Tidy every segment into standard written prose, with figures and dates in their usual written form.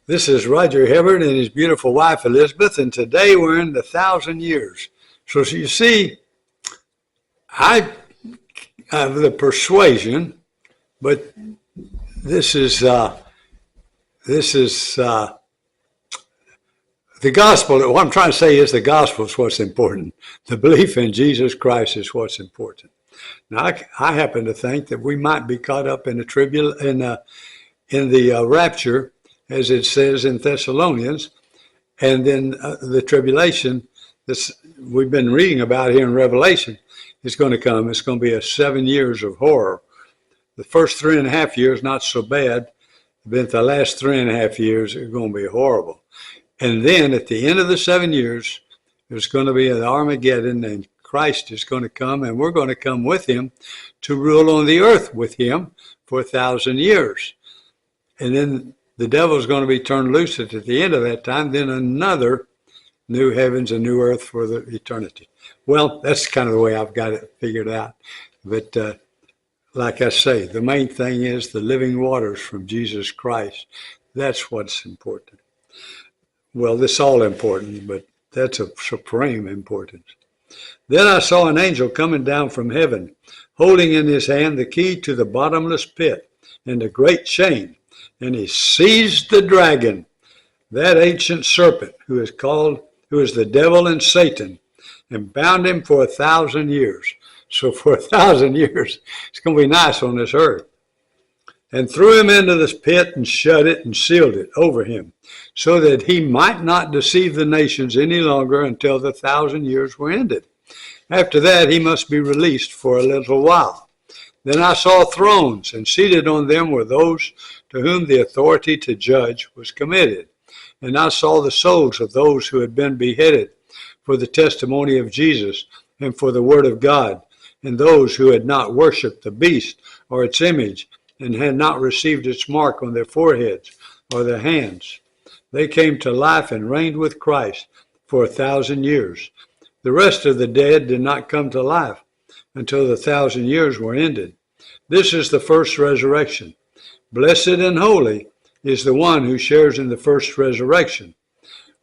This is Roger Hibbert and his beautiful wife Elizabeth, and today we're in the 1,000 years. So you see, I have the persuasion, but this is the gospel. What I'm trying to say is the gospel is what's important. The belief in Jesus Christ is what's important. Now, I happen to think that we might be caught up in the rapture, as it says in Thessalonians, and then the tribulation that we've been reading about here in Revelation is going to come. It's going to be 7 years of horror. The first 3.5 years, not so bad, but the last 3.5 years are going to be horrible. And then at the end of the 7 years, there's going to be an Armageddon, and Christ is going to come, and we're going to come with him to rule on the earth with him for 1,000 years. And then the devil's going to be turned loose at the end of that time, then another new heavens and new earth for the eternity. Well, that's kind of the way I've got it figured out. But like I say, the main thing is the living waters from Jesus Christ. That's what's important. Well, this is all important, but that's of supreme importance. Then I saw an angel coming down from heaven, holding in his hand the key to the bottomless pit and a great chain. And he seized the dragon, that ancient serpent who is the devil and Satan, and bound him for 1,000 years. So for 1,000 years, it's going to be nice on this earth. And threw him into this pit and shut it and sealed it over him, so that he might not deceive the nations any longer until the 1,000 years were ended. After that, he must be released for a little while. Then I saw thrones, and seated on them were those to whom the authority to judge was committed. And I saw the souls of those who had been beheaded for the testimony of Jesus and for the word of God, and those who had not worshipped the beast or its image, and had not received its mark on their foreheads or their hands. They came to life and reigned with Christ for 1,000 years. The rest of the dead did not come to life until the 1,000 years were ended. This is the first resurrection. Blessed and holy is the one who shares in the first resurrection.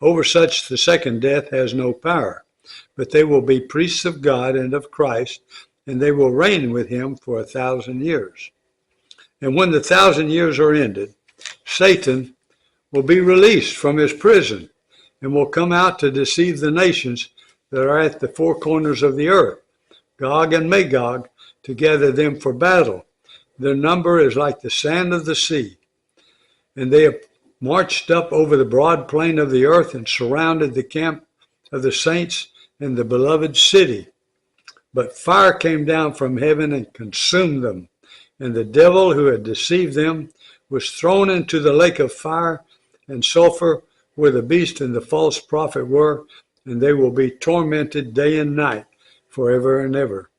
Over such the second death has no power, but they will be priests of God and of Christ, and they will reign with him for 1,000 years. And when the 1,000 years are ended, Satan will be released from his prison and will come out to deceive the nations that are at the four corners of the earth, Gog and Magog, to gather them for battle. Their number is like the sand of the sea. And they have marched up over the broad plain of the earth and surrounded the camp of the saints and the beloved city. But fire came down from heaven and consumed them. And the devil who had deceived them was thrown into the lake of fire and sulfur, where the beast and the false prophet were, and they will be tormented day and night forever and ever.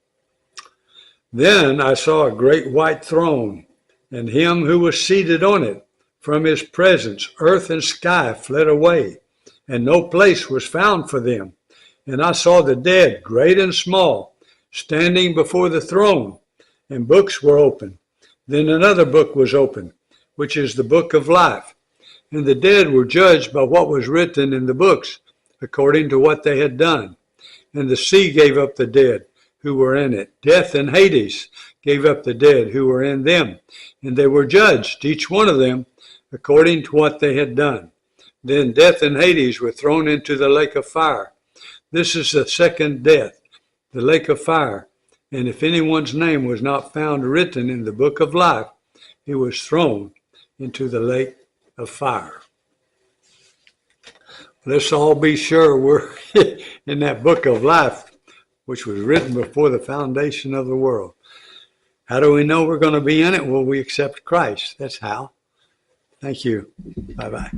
Then I saw a great white throne, and him who was seated on it. From his presence, earth and sky fled away, and no place was found for them. And I saw the dead, great and small, standing before the throne, and books were opened. Then another book was opened, which is the book of life. And the dead were judged by what was written in the books, according to what they had done. And the sea gave up the dead who were in it. Death and Hades gave up the dead who were in them. And they were judged, each one of them, according to what they had done. Then death and Hades were thrown into the lake of fire. This is the second death, the lake of fire. And if anyone's name was not found written in the book of life, he was thrown into the lake of fire. Let's all be sure we're in that book of life, which was written before the foundation of the world. How do we know we're going to be in it? Well, we accept Christ. That's how. Thank you. Bye-bye.